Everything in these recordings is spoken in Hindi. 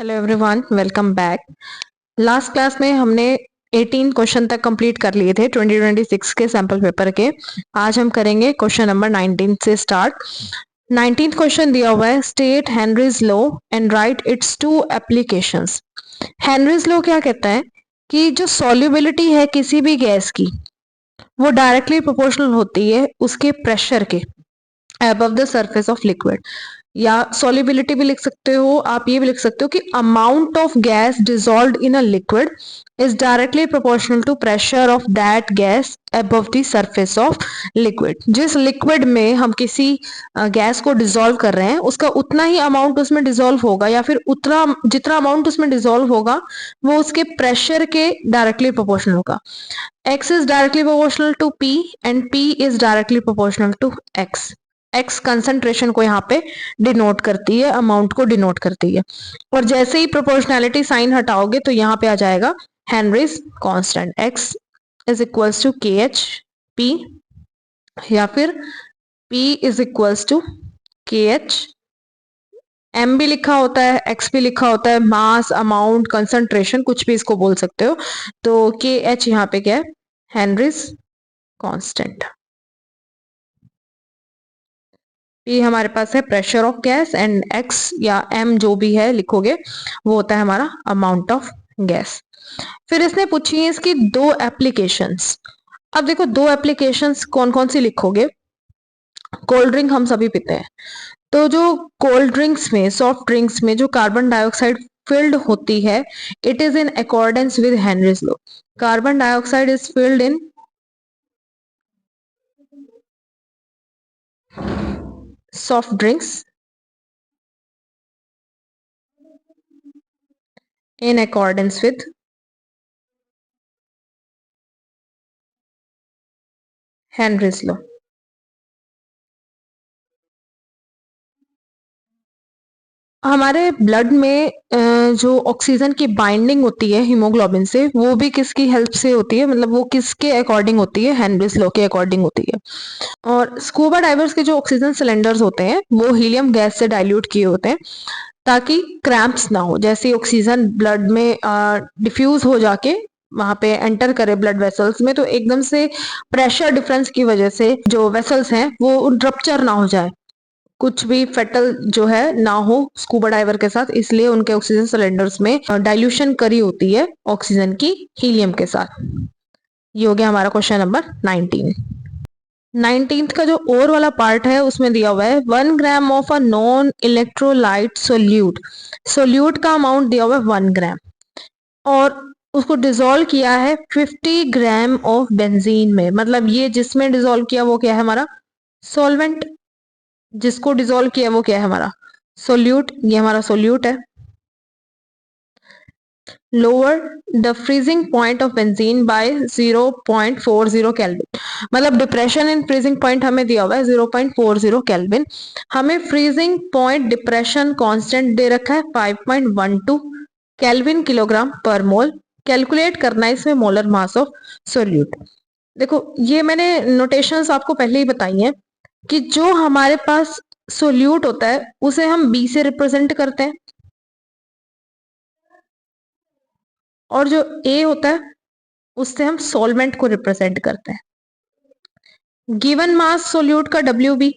Hello everyone, welcome back. Last class में हमने 18 क्वेश्चन तक कंप्लीट कर लिए थे 2026 के सैंपल पेपर के। आज हम करेंगे क्वेश्चन नंबर 19 से स्टार्ट। 19th क्वेश्चन दिया हुआ है, state Henry's law and write it's two applications. Henry's law क्या कहता है कि जो सॉल्युबिलिटी है किसी भी गैस की वो डायरेक्टली प्रोपोर्शनल होती है उसके प्रेशर के above the surface of liquid. या सॉल्युबिलिटी भी लिख सकते हो, आप ये भी लिख सकते हो कि amount of gas dissolved in a liquid is directly proportional to pressure of that gas above the surface of liquid. जिस लिक्विड में हम किसी गैस को डिजोल्व कर रहे हैं उसका उतना ही अमाउंट उसमें डिजोल्व होगा, या फिर उतना जितना अमाउंट उसमें डिजोल्व होगा वो उसके प्रेशर के डायरेक्टली प्रोपोर्शनल होगा। x is directly proportional to p and p is directly proportional to x। x concentration को यहाँ पे डिनोट करती है, अमाउंट को डिनोट करती है। और जैसे ही प्रोपोर्शनैलिटी साइन हटाओगे तो यहाँ पे आ जाएगा Henry's constant. x is equals to K H P, या फिर p is equals to K H m भी लिखा होता है, x भी लिखा होता है, मास, अमाउंट, कंसंट्रेशन, कुछ भी इसको बोल सकते हो। तो के एच यहाँ पे क्या है, हेनरीज कांस्टेंट। P हमारे पास है pressure of gas and x या m जो भी है लिखोगे वो होता है हमारा अमाउंट ऑफ गैस। फिर इसने पूछी है इसकी दो एप्लीकेशंस। अब देखो दो एप्लीकेशंस कौन कौन सी लिखोगे। कोल्ड ड्रिंक हम सभी पीते हैं, तो जो कोल्ड ड्रिंक्स में, सॉफ्ट ड्रिंक्स में जो कार्बन डाइऑक्साइड फिल्ड होती है, it is in accordance with Henry's law. Carbon dioxide is filled in soft drinks in accordance with Henry's law। हमारे ब्लड में जो ऑक्सीजन की बाइंडिंग होती है हीमोग्लोबिन से, वो भी किसकी हेल्प से होती है, मतलब वो किसके अकॉर्डिंग होती है, हेनरीज लॉ के अकॉर्डिंग होती है। और स्कूबा डाइवर्स के जो ऑक्सीजन सिलेंडर्स होते हैं वो हीलियम गैस से डाइल्यूट किए होते हैं ताकि क्रैम्प्स ना हो। जैसे ऑक्सीजन ब्लड में डिफ्यूज हो जाके वहां पे एंटर करे ब्लड वेसल्स में, तो एकदम से प्रेशर डिफरेंस की वजह से जो वेसल्स हैं वो रप्चर ना हो जाए, कुछ भी फेटल जो है ना हो स्कूबा डाइवर के साथ, इसलिए उनके ऑक्सीजन सिलेंडर्स में डाइल्यूशन करी होती है ऑक्सीजन की हीलियम के साथ। ये हो गया हमारा क्वेश्चन नंबर 19। 19th का जो और वाला पार्ट है उसमें दिया हुआ है 1 gram of a non electrolyte solute. Solute का अमाउंट दिया हुआ है 1 ग्राम और उसको डिसॉल्व किया है 50 ग्राम ऑफ बेंजीन में। मतलब ये जिसमें डिसॉल्व किया वो क्या है, हमारा सॉल्वेंट। जिसको डिसॉल्व किया वो क्या है, हमारा सोल्यूट। ये हमारा सोल्यूट है। Lower the freezing point of benzene by 0.40 kelvin. मतलब डिप्रेशन इन फ्रीजिंग पॉइंट हमें दिया हुआ है 0.40 केल्विन। हमें फ्रीजिंग पॉइंट डिप्रेशन कांस्टेंट दे रखा है 5.12 केल्विन किलोग्राम पर मोल। कैलकुलेट करना है इसमें मोलर मास ऑफ सोल्यूट। देखो ये मैंने नोटेशंस आपको पहले ही बताई हैं कि जो हमारे पास सोल्यूट होता है उसे हम बी से रिप्रेजेंट करते हैं, और जो ए होता है उससे हम सॉल्वेंट को रिप्रेजेंट करते हैं। गिवन मास सोल्यूट का डब्ल्यू बी,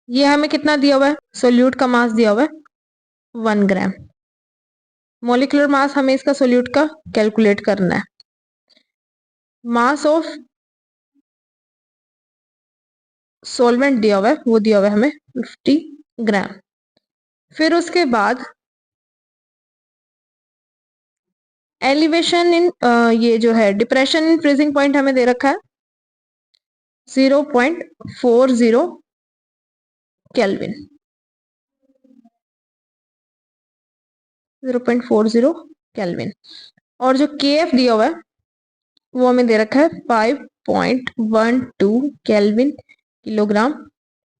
ये हमें कितना दिया हुआ है, सोल्यूट का मास दिया हुआ है 1 ग्राम। मोलिकुलर मास हमें इसका सोल्यूट का कैलकुलेट करना है। मास ऑफ सॉल्वेंट दिया हुआ है, वो दिया हुआ है हमें 50 ग्राम। फिर उसके बाद एलिवेशन इन ये जो है डिप्रेशन इन फ्रीजिंग पॉइंट हमें दे रखा है 0.40 केल्विन। 0.40 केल्विन। और जो के एफ दिया हुआ है वो हमें दे रखा है 5.12 केल्विन किलोग्राम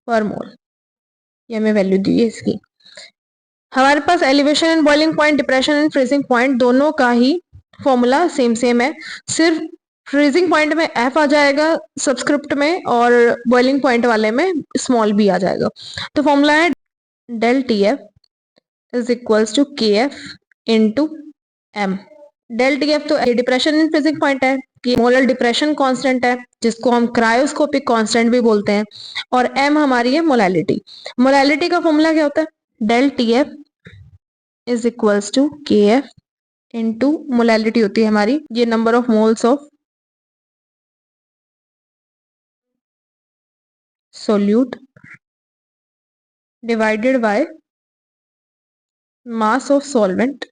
पर मोल। ये हमें वैल्यू दी है इसकी। हमारे पास elevation and boiling point, depression and freezing point दोनों का ही फॉर्मूला सेम सेम है, सिर्फ फ्रीजिंग पॉइंट में एफ आ जाएगा सबस्क्रिप्ट में और बॉइलिंग पॉइंट वाले में स्मॉल बी आ जाएगा। तो फॉर्मूला है del T F is equals to K F into M. Del T F तो डिप्रेशन इन फ्रीजिंग पॉइंट है कि मोलर डिप्रेशन कांस्टेंट है जिसको हम क्रायोस्कोपिक कांस्टेंट भी बोलते हैं, और एम हमारी है मोलैलिटी। मोलैलिटी का फॉर्मूला क्या होता है? Del T F is equals to K F into molality होती है हमारी ये number of moles of solute divided by mass of solvent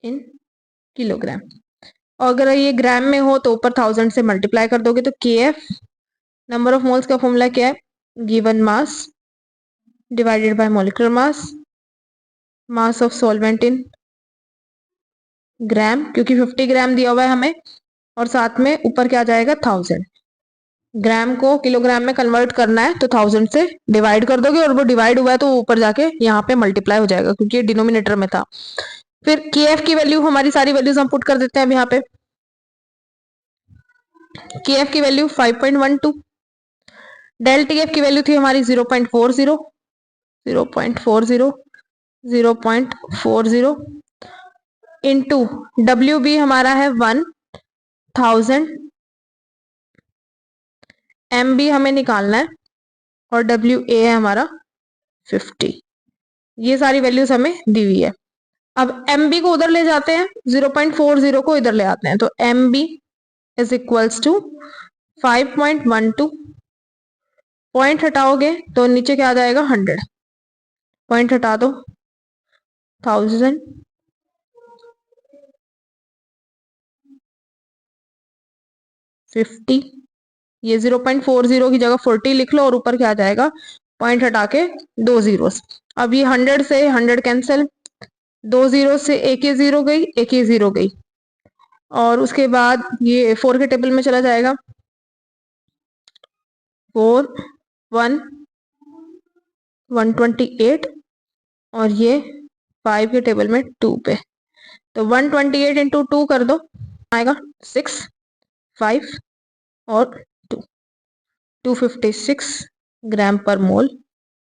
in kilogram. और अगर ये ग्राम में हो तो ऊपर 1000 से मल्टीप्लाई कर दोगे तो K F number of moles का फॉर्मूला क्या है? Given mass divided by molecular mass of solvent in gram, क्योंकि 50 ग्राम दिया हुआ है हमें, और साथ में ऊपर क्या आ जाएगा? 1000। ग्राम को किलोग्राम में कन्वर्ट करना है तो 1000 से डिवाइड कर दोगे, और वो डिवाइड हुआ है तो ऊपर जाके यहाँ पे मल्टीप्लाई हो जाएगा क्योंकि ये डिनोमिनेटर में था। फिर के एफ की वैल्यू, हमारी सारी वैल्यूज हम पुट कर देते हैं अब यहाँ पे। के एफ की वैल्यू 5.12, डेल टी एफ की वैल्यू थी हमारी 0.40, 0.40 इंटू डब्ल्यू बी हमारा है 1000, एम बी हमें निकालना है, और डब्ल्यू ए है हमारा 50। ये सारी वैल्यूज हमें दी हुई है। अब एम बी को उधर ले जाते हैं, 0.40 को इधर ले आते हैं, तो M B is equals to 5.12, point हटाओगे तो नीचे क्या आ जाएगा? 100, पॉइंट हटा दो 1000, 50, ये 0.40 की जगह 40 लिख लो, और ऊपर क्या आ जाएगा? पॉइंट हटा के 2 जीरोस। अब ये 100 से 100 कैंसिल, 2 जीरो से एक ही जीरो गई, एक ही जीरो गई, और उसके बाद ये 4 के टेबल में चला जाएगा, 4 1 128, और ये 5 के टेबल में 2 पे, तो 128 इंटू 2 कर दो, आएगा 6 5 और 2, 256 ग्राम पर मोल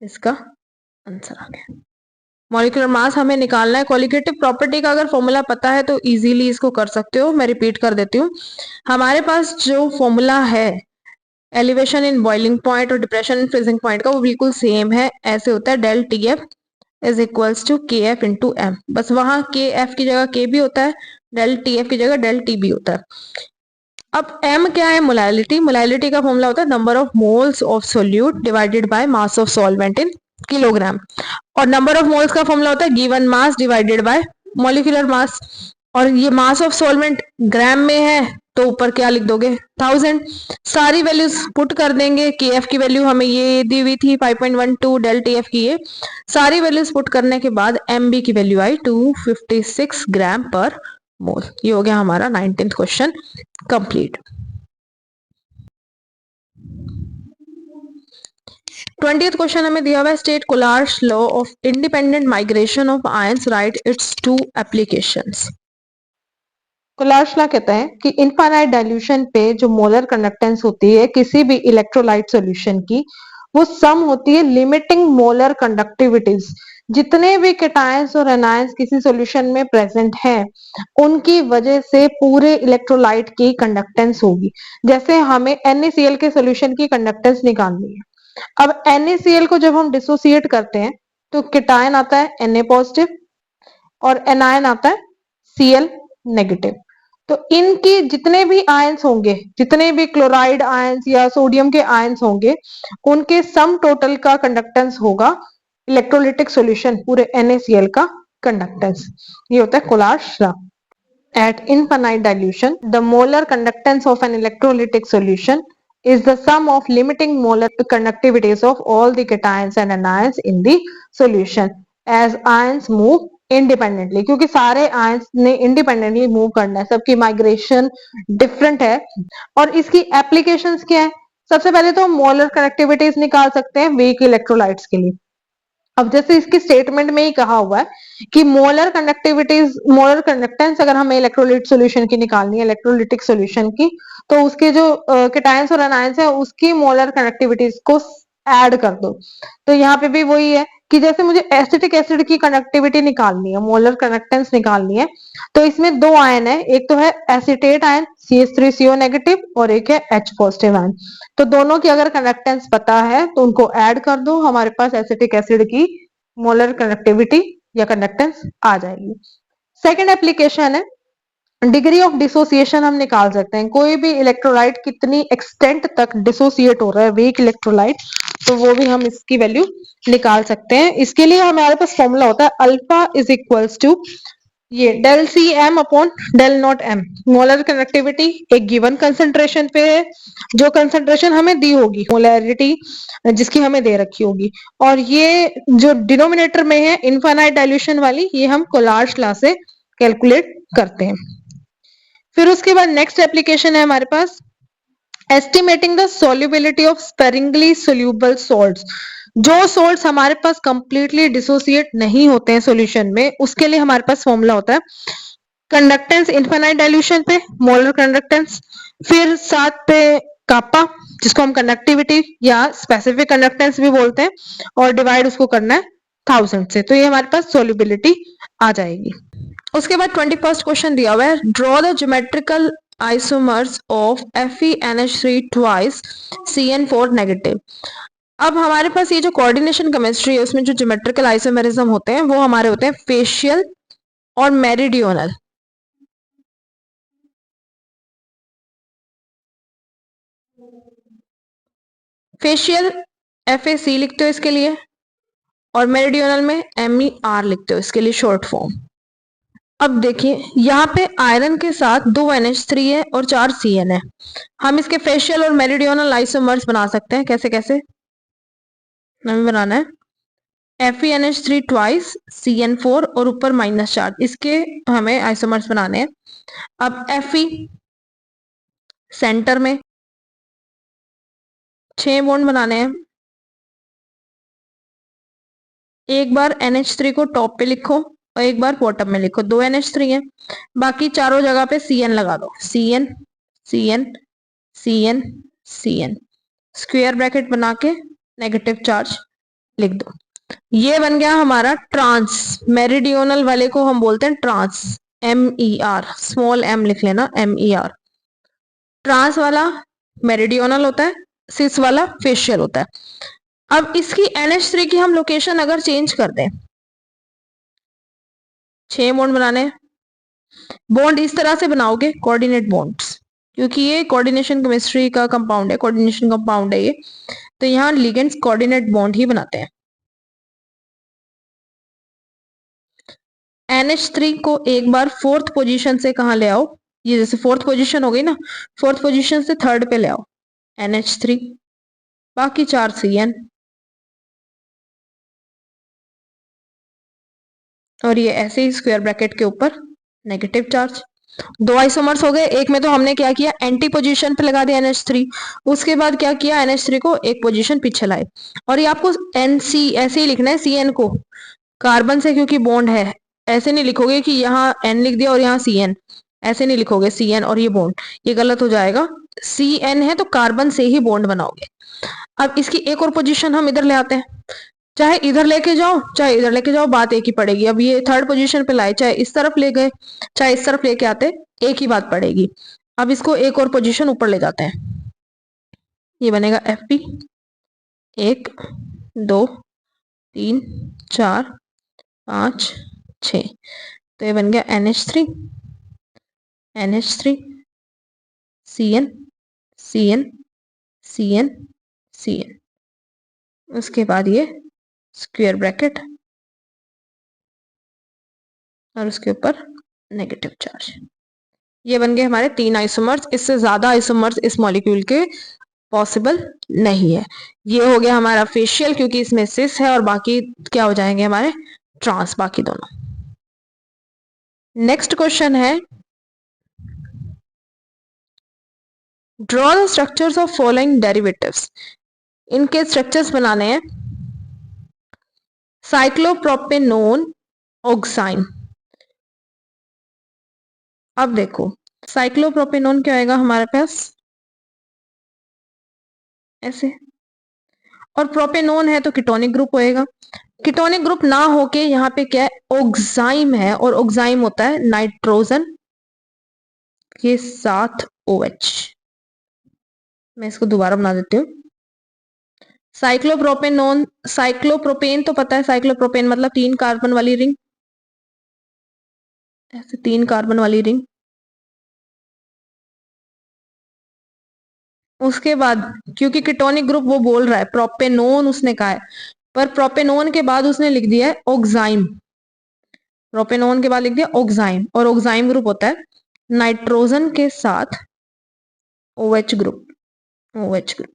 इसका आंसर आ गया। मॉलिक्यूलर मास हमें निकालना है। क्वालिटेटिव प्रॉपर्टी का अगर फॉर्मूला पता है तो इजीली इसको कर सकते हो। मैं रिपीट कर देती हूँ, हमारे पास जो फॉर्मूला है एलिवेशन इन बॉइलिंग पॉइंट और डिप्रेशन इन फ्रीजिंग पॉइंट का, वो बिल्कुल सेम है। ऐसे होता है, del T F is equals to K F into M, बस वहां के एफ की जगह के भी होता है, डेल टी एफ की जगह डेल टी भी होता है। अब m क्या है? मोलैलिटी। मोलैलिटी का फॉर्मूला होता है number of moles of solute divided by mass of solvent in kilogram, और नंबर ऑफ मोल्स का फॉर्मूला होता है given mass divided by molecular मास। और ये मास ऑफ सॉल्वेंट ग्राम में है तो ऊपर क्या लिख दोगे? 1000। सारी वैल्यूज पुट कर देंगे। के एफ की वैल्यू हमें ये दी हुई थी 5.12, डेल टी एफ की ये सारी वैल्यूज पुट करने के बाद एम बी की वैल्यू आई 256 ग्राम पर मोल। ये हो गया हमारा 19th question complete. 20th question हमें दिया हुआ है, state Kohlrausch's law of independent migration of ions, right it's two applications. Kohlrausch's law कहता है कि इनफाइनाइट डाइल्यूशन पे जो मोलर कंडक्टेंस होती है किसी भी इलेक्ट्रोलाइट सॉल्यूशन की, वो सम होती है लिमिटिंग मोलर कंडक्टिविटीज। जितने भी कैटायंस और एनायंस किसी सॉल्यूशन में प्रेजेंट हैं, उनकी वजह से पूरे इलेक्ट्रोलाइट की कंडक्टेंस होगी। जैसे हमें NaCl के सॉल्यूशन की कंडक्टेंस निकालनी है। अब NaCl को जब हम डिसोसिएट करते हैं तो कैटायन आता है Na पॉजिटिव और एनायन आता है Cl नेगेटिव। तो इनकी जितने भी आयंस होंगे, जितने भी क्लोराइड आयंस या सोडियम के आयंस होंगे, उनके सम टोटल का कंडक्टेंस होगा इलेक्ट्रोलिटिक सॉल्यूशन, पूरे NaCl का कंडक्टेंस। ये होता है कोलार्स law. At infinite dilution, the molar conductance of an electrolytic solution is the sum of limiting molar conductivities of all the cations and anions in the solution as ions move independently। क्योंकि सारे ions ने independently move करना है, सबकी माइग्रेशन डिफरेंट है। और इसकी एप्लीकेशंस क्या है? सबसे पहले तो हम मोलर कनेक्टिविटीज निकाल सकते हैं वीक इलेक्ट्रोलाइट्स के लिए। अब जैसे इसकी स्टेटमेंट में ही कहा हुआ है कि मोलर कंडक्टिविटीज, मोलर कंडक्टेंस अगर हमें इलेक्ट्रोलाइट सॉल्यूशन की निकालनी है, इलेक्ट्रोलिटिक सॉल्यूशन की, तो उसके जो कैटायंस और एनायंस है उसकी मोलर कंडक्टिविटीज को ऐड कर दो। तो यहाँ पे भी वही है कि जैसे मुझे एसिटिक एसिड की कंडक्टिविटी निकालनी है, मोलर कंडक्टेंस निकालनी है, तो इसमें दो आयन है, एक तो है एसिटेट आयन CH3CO नेगेटिव और एक है H पॉजिटिव आयन। तो दोनों की अगर कंडक्टेंस पता है तो उनको ऐड कर दो, हमारे पास एसिटिक एसिड की मोलर कंडक्टिविटी या कंडक्टेंस आ जाएगी। सेकेंड एप्लीकेशन है डिग्री ऑफ डिसोसिएशन, हम निकाल सकते हैं कोई भी इलेक्ट्रोलाइट कितनी एक्सटेंट तक डिसोसिएट हो रहा है, वीक इलेक्ट्रोलाइट, तो वो भी हम इसकी वैल्यू निकाल सकते हैं। इसके लिए हमारे पास फॉर्मूला होता है अल्फा इज इक्वल्स टू ये del C M upon del nought M. Molar connectivity एक गिवन कंसेंट्रेशन पे है, जो कंसेंट्रेशन हमें दी होगी, मोलरिटी जिसकी हमें दे रखी होगी, और ये जो डिनोमिनेटर में है इनफाइनाइट डाइल्यूशन वाली, ये हम कोलार्ज लॉ से कैलकुलेट करते हैं। फिर उसके बाद नेक्स्ट एप्लीकेशन है हमारे पास estimating the solubility of sparingly soluble salts. जो सॉल्ट्स हमारे पास कंप्लीटली डिसोसिएट नहीं होते हैं सॉल्यूशन में, उसके लिए हमारे पास फॉर्मूला होता है कंडक्टेंस इनफाइनाइट डाइल्यूशन पे मोलर कंडक्टेंस, फिर साथ पे कापा जिसको हम कंडक्टिविटी या स्पेसिफिक कंडक्टेंस भी बोलते हैं, और डिवाइड उसको करना है 1000 से, तो ये हमारे पास सॉल्युबिलिटी आ जाएगी। उसके बाद 21st क्वेश्चन दिया हुआ है draw the geometrical isomers of FeNH3 twice CN4 negative. अब हमारे पास ये जो कोऑर्डिनेशन केमिस्ट्री है उसमें जो ज्योमेट्रिकल आइसोमेरिज्म होते हैं वो हमारे होते हैं फेशियल और मेरिडियोनल। फेशियल FAC लिखते हो इसके लिए, और मेरिडियोनल में MER लिखते हो इसके लिए शॉर्ट फॉर्म। अब देखिए यहाँ पे आयरन के साथ 2 NH3 है और 4 CN है, हम इसके फेशियल और मेरिडियोनल आइसोमर्स बना सकते हैं। कैसे कैसे हमें बनाना है FeNH3 ट्वाइस CN4 और ऊपर -4, इसके हमें आइसोमर्स बनाने हैं। अब Fe सेंटर में 6 बॉन्ड बनाने हैं, एक बार NH3 को टॉप पे लिखो और एक बार बॉटम में लिखो, 2 NH3 है, बाकी चारों जगह पे CN लगा दो, CN CN CN CN, square bracket बना के नेगेटिव चार्ज लिख दो। ये बन गया हमारा ट्रांस, मेरिडियोनल वाले को हम बोलते हैं ट्रांस, MER, स्मॉल m लिख लेना, MER। ट्रांस वाला मेरिडियोनल होता है, सिस वाला फेशियल होता है। अब इसकी NH3 की हम लोकेशन अगर चेंज कर दें, 6 बॉन्ड बनाने, बॉन्ड इस तरह से बनाओगे कोऑर्डिनेट बॉन्ड्स, क्योंकि ये कोऑर्डिनेशन केमिस्ट्री का कंपाउंड है, कोऑर्डिनेशन कंपाउंड है ये, तो यहाँ लिगेंड्स कोऑर्डिनेट बॉन्ड ही बनाते हैं। NH3 को एक बार 4th पोजीशन से कहा ले आओ, ये जैसे 4th पोजीशन हो गई ना, 4th पोजीशन से 3rd पे ले आओ NH3, बाकी 4 CN, और ये ऐसे ही स्क्वायर ब्रैकेट के ऊपर नेगेटिव चार्ज। 2 आइसोमर्स हो गए, एक में तो हमने क्या किया एंटी पोजीशन पे लगा दिया NH3, उसके बाद क्या किया NH3 को एक पोजीशन पीछे लाए, और ये आपको NC ऐसे ही लिखना है, CN को कार्बन से क्योंकि बॉन्ड है, ऐसे नहीं लिखोगे कि यहाँ N लिख दिया और यहाँ CN, ऐसे नहीं लिखोगे CN और ये बॉन्ड, ये गलत हो जाएगा। CN है तो कार्बन से ही बॉन्ड बनाओगे। अब इसकी एक और पोजीशन हम इधर ले आते हैं, चाहे इधर लेके जाओ चाहे इधर लेके जाओ, बात एक ही पड़ेगी। अब ये 3rd पोजीशन पे लाए, चाहे इस तरफ ले गए चाहे इस तरफ लेके आते, एक ही बात पड़ेगी। अब इसको एक और पोजीशन ऊपर ले जाते हैं, ये बनेगा FP 1 2 3 4 5 6, तो ये बन गया NH3 NH3 CN CN CN CN, उसके बाद ये स्क्वायर ब्रैकेट और उसके ऊपर नेगेटिव चार्ज। ये बन गए हमारे 3 आइसोमर्स, इससे ज्यादा आइसोमर्स इस मॉलिक्यूल के पॉसिबल नहीं है। ये हो गया हमारा फेशियल क्योंकि इसमें सिस है, और बाकी क्या हो जाएंगे हमारे ट्रांस, बाकी दोनों। नेक्स्ट क्वेश्चन है draw the structures of following derivatives. इनके स्ट्रक्चर्स बनाने हैं। साइक्लोप्रोपेनोन ऑक्साइन, अब देखो साइक्लोप्रोपेनोन क्या आएगा हमारे पास ऐसे, और प्रोपेनोन है तो कीटोनिक ग्रुप होएगा। कीटोनिक ग्रुप ना होके यहाँ पे क्या है, ऑक्साइम है, और ऑक्साइम होता है नाइट्रोजन के साथ OH। मैं इसको दोबारा बना देती हूँ। साइक्लोप्रोपेनोन, साइक्लोप्रोपेन तो पता है, साइक्लोप्रोपेन मतलब 3 कार्बन वाली रिंग, ऐसे 3 कार्बन वाली रिंग। उसके बाद क्योंकि कीटोनिक ग्रुप वो बोल रहा है, प्रोपेनोन उसने कहा है, पर प्रोपेनोन के बाद उसने लिख दिया है ऑक्साइम। प्रोपेनोन के बाद लिख दिया ऑक्साइम, और ऑक्साइम ग्रुप होता है नाइट्रोजन के साथ OH ग्रुप। OH ग्रुप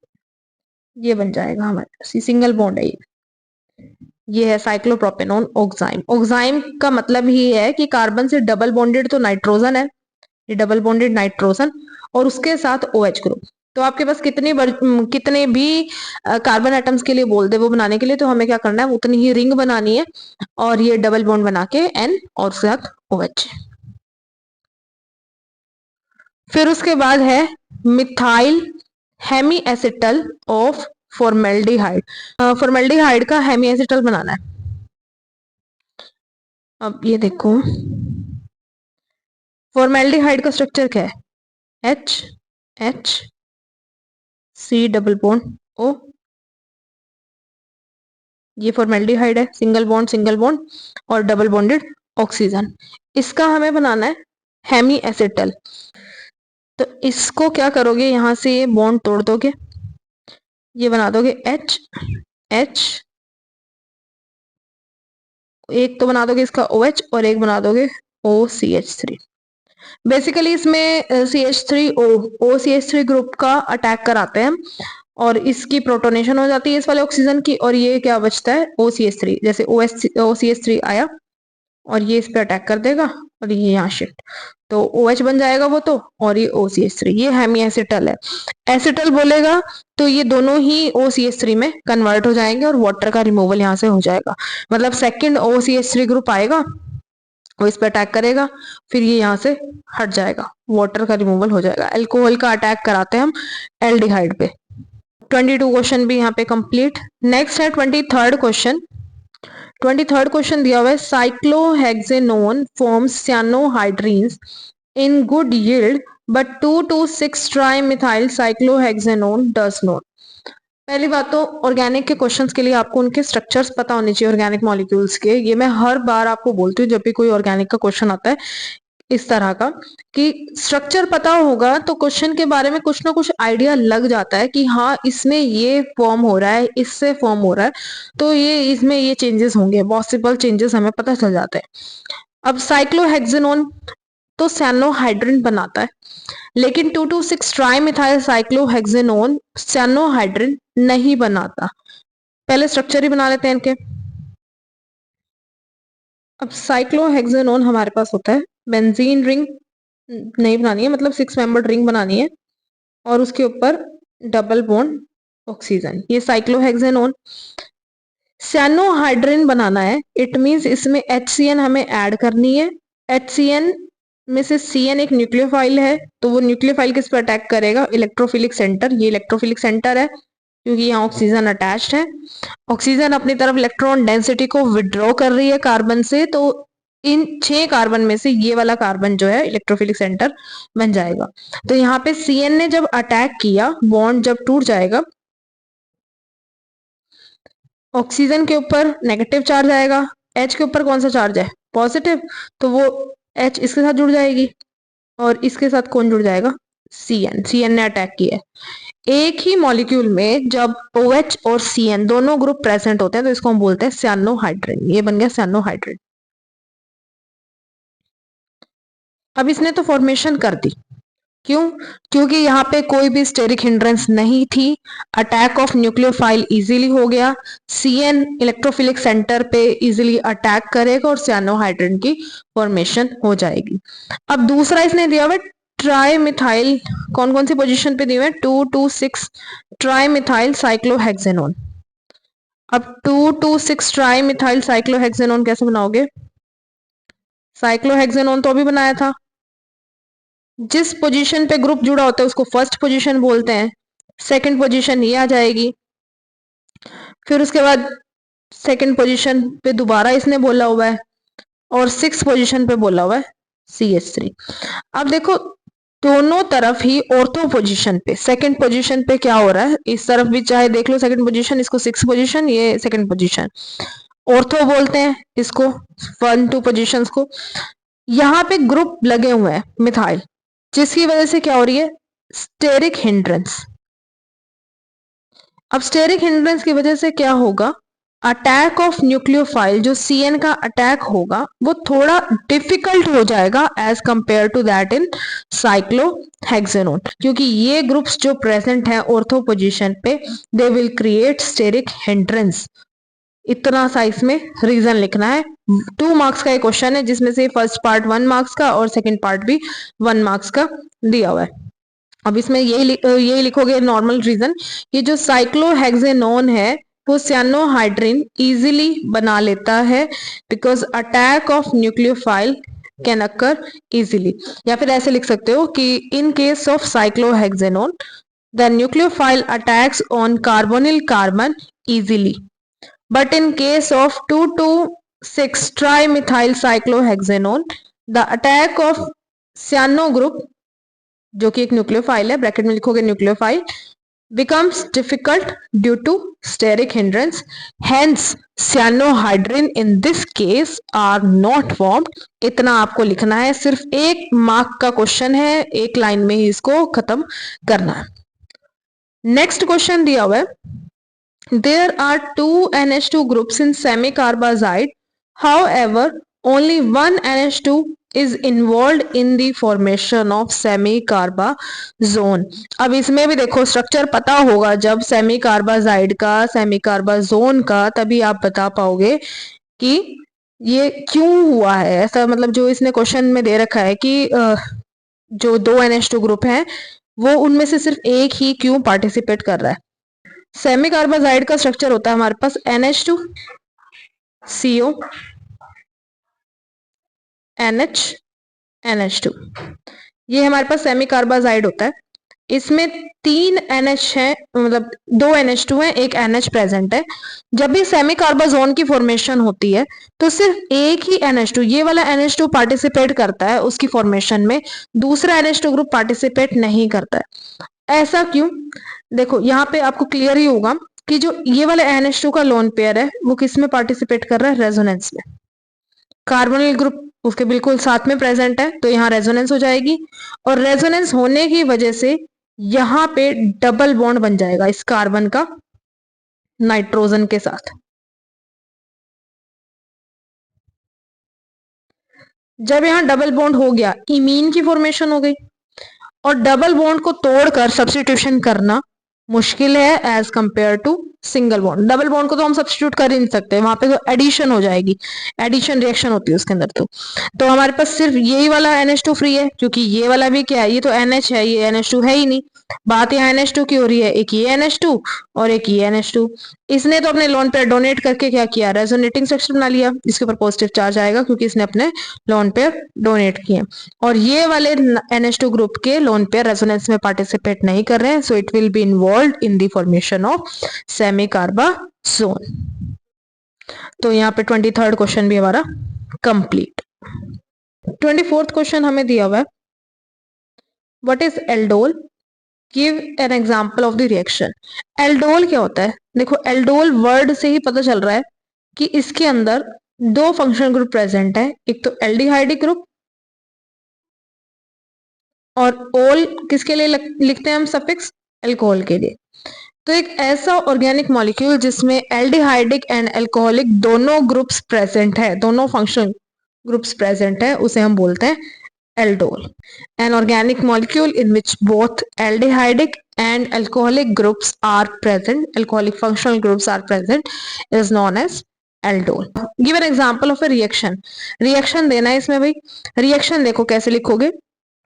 ये बन जाएगा हमारे, सिंगल बॉन्ड है ये है साइक्लोप्रोपेनोन ऑक्साइम। ऑक्साइम का मतलब ही है कि कार्बन से डबल बॉन्डेड तो नाइट्रोजन है, ये डबल बॉन्डेड नाइट्रोजन, और उसके साथ OH ग्रुप। तो आपके पास कितने भी कार्बन एटम्स के लिए बोल दे वो बनाने के लिए, तो हमें क्या करना है, उतनी ही रिंग बनानी है, और ये डबल बॉन्ड बना के N और साथ OH। फिर उसके बाद है methyl hemiacetal of formaldehyde. Formaldehyde का हेमी एसिटल बनाना है। अब ये देखो, फॉर्मेल्डिहाइड का स्ट्रक्चर क्या है, H C double bond O। ये फॉर्मेल्डिहाइड है, सिंगल बॉन्ड और डबल बॉन्डेड ऑक्सीजन। इसका हमें बनाना है हेमी एसिटल। तो इसको क्या करोगे, यहां से ये बॉन्ड तोड़ दोगे, ये बना दोगे H, एक तो बना दोगे इसका OH, और एक बना दोगे OCH3। बेसिकली इसमें OCH3 ग्रुप का अटैक कराते हैं, और इसकी प्रोटोनेशन हो जाती है इस वाले ऑक्सीजन की, और ये क्या बचता है OCH3। जैसे OCH3 आया और ये इस पे अटैक कर देगा, और ये यहाँ शिफ्ट, तो OH बन जाएगा वो तो, और ये OCH3, ये हेमी एसिटल है। एसिटल बोलेगा तो ये दोनों ही OCH3 में कन्वर्ट हो जाएंगे, और वाटर का रिमूवल यहाँ से हो जाएगा। मतलब सेकंड OCH3 ग्रुप आएगा, वो इस पे अटैक करेगा, फिर ये यहाँ से हट जाएगा, वाटर का रिमूवल हो जाएगा। अल्कोहल का अटैक कराते हैं हम एल्डिहाइड पे। 22 क्वेश्चन भी यहाँ पे कंप्लीट। नेक्स्ट है 23rd क्वेश्चन। 23rd क्वेश्चन दिया हुआ है, cyclohexanone forms cyanohydrines in good yield but 2,2,6 trimethyl cyclohexanone does not. पहली बात तो ऑर्गेनिक के क्वेश्चंस के लिए आपको उनके स्ट्रक्चर्स पता होने चाहिए, ऑर्गेनिक मॉलिक्यूल्स के। ये मैं हर बार आपको बोलती हूँ जब भी कोई ऑर्गेनिक का क्वेश्चन आता है इस तरह का, कि स्ट्रक्चर पता होगा तो क्वेश्चन के बारे में कुछ ना कुछ आइडिया लग जाता है कि हाँ इसमें ये फॉर्म हो रहा है, इससे फॉर्म हो रहा है, तो ये इसमें ये चेंजेस होंगे, पॉसिबल चेंजेस हमें पता चल जाते हैं। अब साइक्लोहेक्सेनोन तो cyanohydrin बनाता है, लेकिन 2,2,6 ट्राइमिथाइल साइक्लोहेक्सेनोन cyanohydrin नहीं बनाता। पहले स्ट्रक्चर ही बना लेते हैं इनके। अब साइक्लोहेक्सेनोन हमारे पास होता है बेंजीन रिंग नहीं बनानी है, मतलब 6 मेंबर्ड रिंग बनानी है, और उसके ऊपर डबल बॉन्ड ऑक्सीजन, ये साइक्लोहेक्सेनोन। cyanohydrin बनाना है, इट मींस इसमें HCN हमें ऐड करनी है। HCN में से CN एक न्यूक्लियोफाइल है, तो वो न्यूक्लियोफाइल किस पर अटैक करेगा, इलेक्ट्रोफिलिक सेंटर। ये इलेक्ट्रोफिलिक सेंटर है क्योंकि यहाँ ऑक्सीजन अटैच्ड है। ऑक्सीजन अपनी तरफ इलेक्ट्रॉन डेंसिटी को विड्रॉ कर रही है कार्बन से, तो इन 6 कार्बन में से ये वाला कार्बन जो है इलेक्ट्रोफिलिक सेंटर बन जाएगा। तो यहाँ पे CN ने जब अटैक किया, बॉन्ड जब टूट जाएगा, ऑक्सीजन के ऊपर नेगेटिव चार्ज आएगा, H के ऊपर कौन सा चार्ज है, पॉजिटिव, तो वो H इसके साथ जुड़ जाएगी, और इसके साथ कौन जुड़ जाएगा, CN ने अटैक किया है। एक ही मॉलिक्यूल में जब OH और CN दोनों ग्रुप प्रेजेंट होते हैं तो इसको हम बोलते हैं cyanohydrin। ये बन गया cyanohydrin। अब इसने तो फॉर्मेशन कर दी, क्यों, क्योंकि यहाँ पे कोई भी स्टेरिक हिंड्रेंस नहीं थी, अटैक ऑफ न्यूक्लियोफाइल इजीली हो गया, CN इलेक्ट्रोफिलिक सेंटर पे इजीली अटैक करेगा और cyanohydrin की फॉर्मेशन हो जाएगी। अब दूसरा इसने दिया हुआ ट्राइमिथाइल, कौन कौन सी पोजीशन पे दिए हुए, 2,2,6 ट्राइमिथाइल साइक्लोहेक्सेनोन। अब 2,2,6 ट्राइमिथाइल साइक्लोहेक्सेनोन कैसे बनाओगे, साइक्लोहेक्सेनोन तो अभी बनाया था, जिस पोजीशन पे ग्रुप जुड़ा होता है उसको फर्स्ट पोजीशन बोलते हैं, सेकंड पोजीशन ये आ जाएगी। फिर उसके बाद सेकंड पोजीशन पे दोबारा इसने बोला हुआ है और 6 पोजीशन पे बोला हुआ है CH3। अब देखो दोनों तरफ ही ऑर्थो पोजीशन पे, सेकंड पोजीशन पे क्या हो रहा है, इस तरफ भी चाहे देख लो सेकंड पोजीशन, इसको 6 पोजीशन, ये सेकंड पोजीशन, ऑर्थो बोलते हैं इसको 1-2 पोजीशंस को। यहाँ पे ग्रुप लगे हुए हैं मिथाइल, जिसकी वजह से क्या हो रही है, स्टेरिक हिंड्रेंस। अब स्टेरिक हिंड्रेंस की वजह से क्या होगा, अटैक ऑफ न्यूक्लियोफाइल, जो CN का अटैक होगा वो थोड़ा डिफिकल्ट हो जाएगा as compare to that in cyclohexanone, क्योंकि ये ग्रुप्स जो प्रेजेंट हैं ऑर्थो पोजीशन पे, they will create steric hindrance. इतना सा इसमें रीजन लिखना है। 2 मार्क्स का एक क्वेश्चन है, जिसमें से फर्स्ट पार्ट 1 मार्क्स का और सेकंड पार्ट भी 1 मार्क्स का दिया हुआ है। अब इसमें यही लिखोगे नॉर्मल रीजन कि जो साइक्लोहेक्सेनोन है वो सियानोहाइड्रिन इजीली बना लेता है, because attack of nucleophile can occur easily. या फिर ऐसे लिख सकते हो कि in case of cyclohexanone the nucleophile attacks on carbonyl carbon easily, but in case of 2,2,6 trimethyl cyclohexanone the attack of cyano group, जो कि एक न्यूक्लियोफाइल है, ब्रैकेट में लिखोगे nucleophile, becomes difficult due to steric hindrance, hence cyanohydrin in this case are not formed। इतना आपको लिखना है, सिर्फ 1 मार्क का क्वेश्चन है, 1 लाइन में ही इसको खत्म करना है। नेक्स्ट क्वेश्चन दिया हुआ है, there are 2 NH2 groups in semicarbazide, however only one NH2 is involved in the formation of semicarbazone। अब इसमें भी देखो स्ट्रक्चर पता होगा जब सेमीकार्बाजाइड का, सेमीकार्बाजोन का, तभी आप बता पाओगे कि ये क्यों हुआ है ऐसा। मतलब जो इसने क्वेश्चन में दे रखा है कि जो 2 NH2 ग्रुप हैं वो उनमें से सिर्फ एक ही क्यों पार्टिसिपेट कर रहा है। सेमीकार्बाजाइड का स्ट्रक्चर होता है हमारे पास NH2 CO NH NH2, ये हमारे पास सेमीकार्बाजाइड होता है। इसमें 3 NH है, मतलब 2 NH2 है, एक NH प्रेजेंट है। जब भी सेमीकार्बाजोन की फॉर्मेशन होती है तो सिर्फ एक ही NH2, ये वाला NH2 पार्टिसिपेट करता है उसकी फॉर्मेशन में, दूसरा NH2 ग्रुप पार्टिसिपेट नहीं करता है। ऐसा क्यों, देखो यहाँ पे आपको क्लियर ही होगा कि जो ये वाला NH2 का लोन पेयर है वो किस में पार्टिसिपेट कर रहा है, रेजोनेंस में। कार्बोनिल ग्रुप उसके बिल्कुल साथ में प्रेजेंट है, तो यहाँ रेजोनेंस हो जाएगी, और रेजोनेंस होने की वजह से यहाँ पे डबल बॉन्ड बन जाएगा इस कार्बन का नाइट्रोजन के साथ। जब यहाँ डबल बॉन्ड हो गया, इमीन की फॉर्मेशन हो गई, और डबल बॉन्ड को तोड़कर सब्स्टिट्यूशन करना मुश्किल है as compare to single bond. Double bond को तो हम सब्स्टिट्यूट कर ही नहीं सकते, वहां पे तो एडिशन हो जाएगी, एडिशन रिएक्शन होती है उसके अंदर। तो हमारे पास सिर्फ यही वाला NH2 फ्री है, क्योंकि ये वाला भी क्या है, ये तो NH है, ये NH2 है ही नहीं। बात यहाँ NH2 की हो रही है, एक ये NH2 और एक ये NH2। इसने तो अपने लोन पेयर डोनेट करके क्या किया, रेजोनेटिंग स्ट्रक्चर बना लिया, इसके ऊपर पॉजिटिव चार्ज आएगा क्योंकि इसने अपने लोन पेयर डोनेट किए। और ये वाले NH2 ग्रुप के लोन पेयर रेजोनेंस में पार्टिसिपेट नहीं कर रहे हैं, so it will be involved in the formation of semicarbazone. तो यहाँ पे 23rd क्वेश्चन भी हमारा कंप्लीट। 24th क्वेश्चन हमें दिया हुआ है, what is aldol, give an example of the reaction. Aldol क्या होता है, देखो एल्डोल वर्ड से ही पता चल रहा है कि इसके अंदर 2 फंक्शनल ग्रुप प्रेजेंट है, एक तो एल्डिहाइडिक ग्रुप, और ओल किसके लिए लिखते हैं हम सफिक्स, अल्कोहल के लिए। तो एक ऐसा ऑर्गेनिक मॉलिक्यूल जिसमें एल्डिहाइडिक एंड अल्कोहलिक दोनों ग्रुप्स प्रेजेंट है, दोनों फंक्शनल ग्रुप्स प्रेजेंट है, उसे हम बोलते हैं aldol. An organic molecule in which both aldehydic and alcoholic groups are present, alcoholic functional groups are present, is known as aldol। Give an example of a reaction। reaction देना है इसमें भाई। reaction देखो कैसे लिखोगे,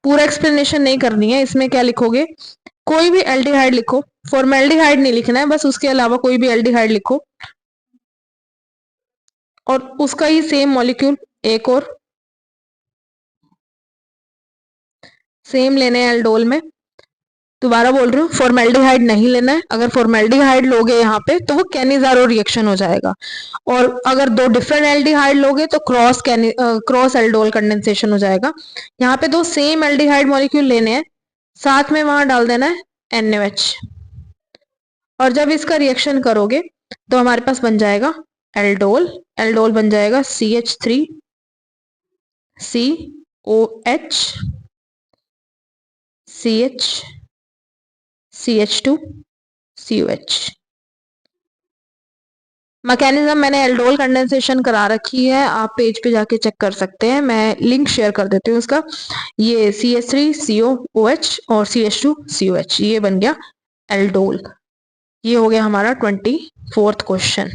पूरा एक्सप्लेनेशन नहीं करनी है, इसमें क्या लिखोगे, कोई भी एल्डिहाइड लिखो, फॉर्मेल्डिहाइड नहीं लिखना है, बस उसके अलावा कोई भी एल्डिहाइड लिखो, और उसका ही सेम मॉलिक्यूल एक और सेम लेने हैं एल्डोल में। दोबारा बोल रही हूँ, फॉर्मेल्डिहाइड नहीं लेना है। अगर फॉर्मेल्डिहाइड लोगे यहाँ पे तो वो कैनिजारो रिएक्शन हो जाएगा, और अगर दो डिफरेंट एल्डिहाइड लोगे तो क्रॉस एल्डोल कंडेंसेशन हो जाएगा। यहाँ पे दो सेम एल्डिहाइड मॉलिक्यूल लेने हैं, साथ में वहां डाल देना है NaOH, और जब इसका रिएक्शन करोगे तो हमारे पास बन जाएगा एल्डोल। एल्डोल बन जाएगा CH3 COH CH CH2 COH। Mechanism मैंने एल्डोल कंडेंसेशन करा रखी है, आप पेज पे जाके चेक कर सकते हैं, मैं लिंक शेयर कर देती हूँ उसका। ये CH3 COOH और CH2 COH, ये बन गया एल्डोल। ये हो गया हमारा 24th क्वेश्चन।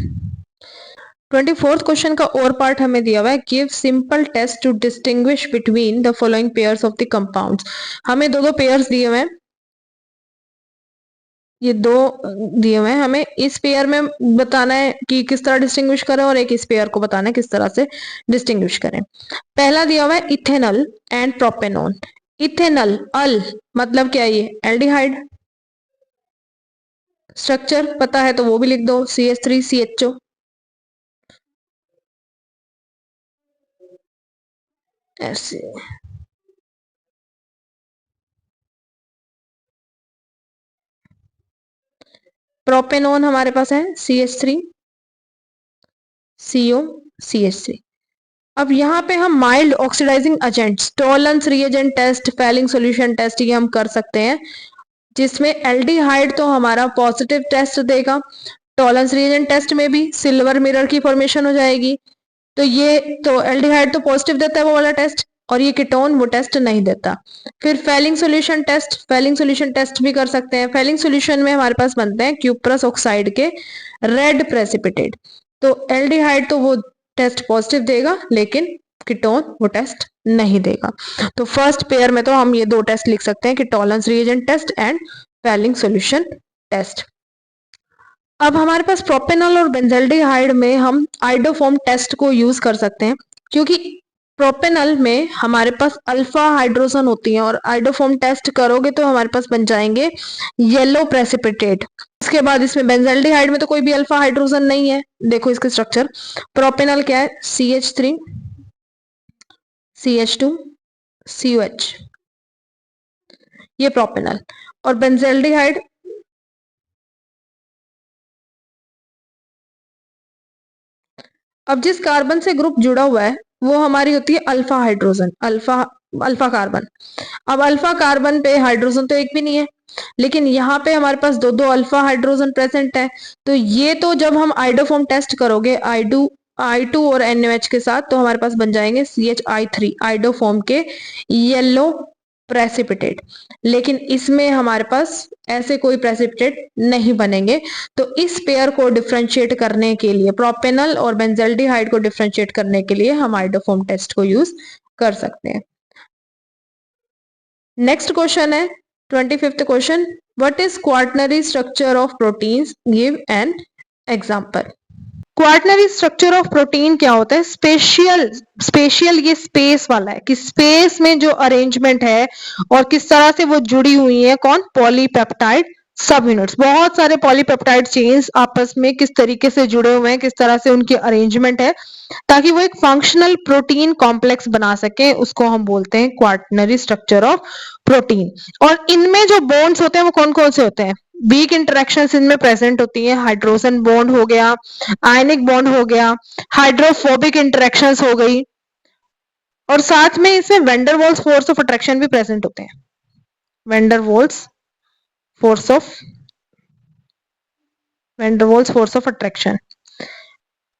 24th क्वेश्चन का और पार्ट हमें दिया हुआ है, give simple test to distinguish between the following pairs of the compounds. हमें दो पेयर्स दिए हुए हैं, ये दो दिए हुए हैं, हमें इस पेयर में बताना है कि किस तरह डिस्टिंग्विश करें, और एक इस पेयर को बताना है किस तरह से डिस्टिंग्विश करें। पहला दिया हुआ है इथेनॉल एंड प्रोपेनॉन। इथेनॉल अल मतलब क्या है, ये एल्डिहाइड। स्ट्रक्चर पता है तो वो भी लिख दो, CH3CHO। ऐसे प्रोपेनॉन हमारे पास है CH3 CO CH3। अब यहाँ पे हम mild oxidizing agents, Tollens reagent test, Fehling solution test, ये हम कर सकते हैं, जिसमें एल्डिहाइड तो हमारा पॉजिटिव टेस्ट देगा, टॉलरेंस रिएजेंट टेस्ट में भी सिल्वर मिरर की फॉर्मेशन हो जाएगी। तो ये तो एल्डिहाइड तो पॉजिटिव देता है वो वाला टेस्ट, और ये कीटोन वो टेस्ट नहीं देता। फिर Fehling solution test, Fehling solution test भी कर सकते हैं। फेलिंग सॉल्यूशन में हमारे पास बनते हैं क्यूप्रस ऑक्साइड के रेड प्रेसिपिटेट, तो एल्डिहाइड तो वो टेस्ट पॉजिटिव देगा, लेकिन कीटोन वो टेस्ट नहीं देगा। तो फर्स्ट पेयर में तो हम ये दो टेस्ट लिख सकते हैं कि Tollens reagent test and Fehling solution test. अब हमारे पास प्रोपेनॉल और बेंजल्डिहाइड में हम आइडोफॉर्म टेस्ट को यूज कर सकते हैं, क्योंकि प्रोपेनॉल में हमारे पास अल्फा हाइड्रोजन होती है, और आइडोफॉर्म टेस्ट करोगे तो हमारे पास बन जाएंगे येलो प्रेसिपिटेट। इसके बाद इसमें बेंजल्डिहाइड में तो कोई भी अल्फा हाइड्रोजन नहीं है, देखो इसके स्ट्रक्चर। प्रोपेनॉल क्या है, CH3 CH2 COH, ये प्रोपेनॉल। और बेंजल्डिहाइड अब जिस कार्बन से ग्रुप जुड़ा हुआ है वो हमारी होती है अल्फा हाइड्रोजन, अल्फा कार्बन। अब अल्फा कार्बन पे हाइड्रोजन तो एक भी नहीं है, लेकिन यहाँ पे हमारे पास दो दो अल्फा हाइड्रोजन प्रेजेंट है। तो ये तो जब हम आइडोफॉर्म टेस्ट करोगे I2 और NaOH के साथ, तो हमारे पास बन जाएंगे CHI3 आइडोफॉर्म के येलो प्रेसिपिटेट। लेकिन इसमें हमारे पास ऐसे कोई प्रेसिपिटेट नहीं बनेंगे। तो इस पेयर को डिफरेंशिएट करने के लिए, प्रोपेनॉल और बेंजल्डिहाइड को डिफरेंशिएट करने के लिए हम आइडोफॉर्म टेस्ट को यूज कर सकते हैं। नेक्स्ट क्वेश्चन है 25th question, what is quaternary structure of proteins, give an example. Quaternary structure of protein क्या होता है, स्पेशियल ये स्पेस वाला है, कि स्पेस में जो अरेंजमेंट है और किस तरह से वो जुड़ी हुई है, कौन, पॉलीपेप्टाइड सब यूनिट्स। बहुत सारे पॉलीपेप्टाइड चेन्स आपस में किस तरीके से जुड़े हुए हैं, किस तरह से उनकी अरेंजमेंट है, ताकि वो एक फंक्शनल प्रोटीन कॉम्प्लेक्स बना सके, उसको हम बोलते हैं क्वार्टनरी स्ट्रक्चर ऑफ प्रोटीन। और इनमें जो बॉन्ड्स होते हैं वो कौन कौन से होते हैं, वीक इंटरेक्शंस इनमें प्रेजेंट होती है, हाइड्रोजन बॉन्ड हो गया, आयनिक बॉन्ड हो गया, हाइड्रोफोबिक इंटरेक्शंस हो गई, और साथ में इसमें वेंडरवॉल्स फोर्स ऑफ अट्रैक्शन भी प्रेजेंट होते हैं, वेंडरवॉल्स फोर्स ऑफ अट्रैक्शन।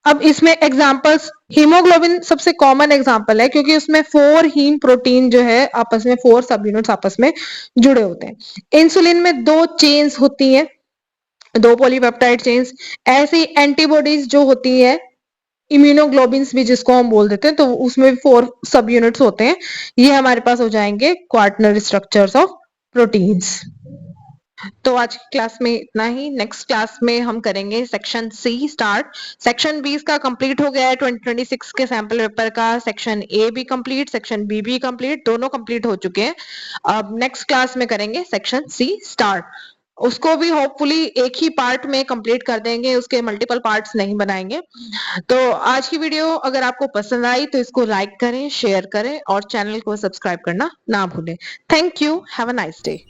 अब इसमें एग्जांपल्स, हीमोग्लोबिन सबसे कॉमन एग्जांपल है, क्योंकि उसमें 4 हीम प्रोटीन जो है आपस में 4 सब यूनिट्स आपस में जुड़े होते हैं। इंसुलिन में 2 चेन्स होती हैं, 2 पॉलीपेप्टाइड चेन्स। ऐसी एंटीबॉडीज जो होती है, इम्यूनोग्लोबिन्स भी जिसको हम बोल देते हैं, तो उसमें 4 सब यूनिट्स होते हैं। ये हमारे पास हो जाएंगे क्वार्टनरी स्ट्रक्चर्स ऑफ प्रोटीन्स। तो आज की क्लास में इतना ही। नेक्स्ट क्लास में हम करेंगे सेक्शन सी स्टार्ट। सेक्शन 20 का कंप्लीट हो गया है 2026 के सैंपल पेपर का। सेक्शन ए भी कंप्लीट, सेक्शन बी भी कंप्लीट, दोनों कंप्लीट हो चुके हैं। अब नेक्स्ट क्लास में करेंगे सेक्शन सी स्टार्ट। उसको भी होपफुली एक ही पार्ट में कंप्लीट कर देंगे, उसके मल्टीपल पार्ट्स नहीं बनाएंगे। तो आज की वीडियो अगर आपको पसंद आई तो इसको लाइक करें, शेयर करें और चैनल को सब्सक्राइब करना ना भूलें। Thank you, have a nice day.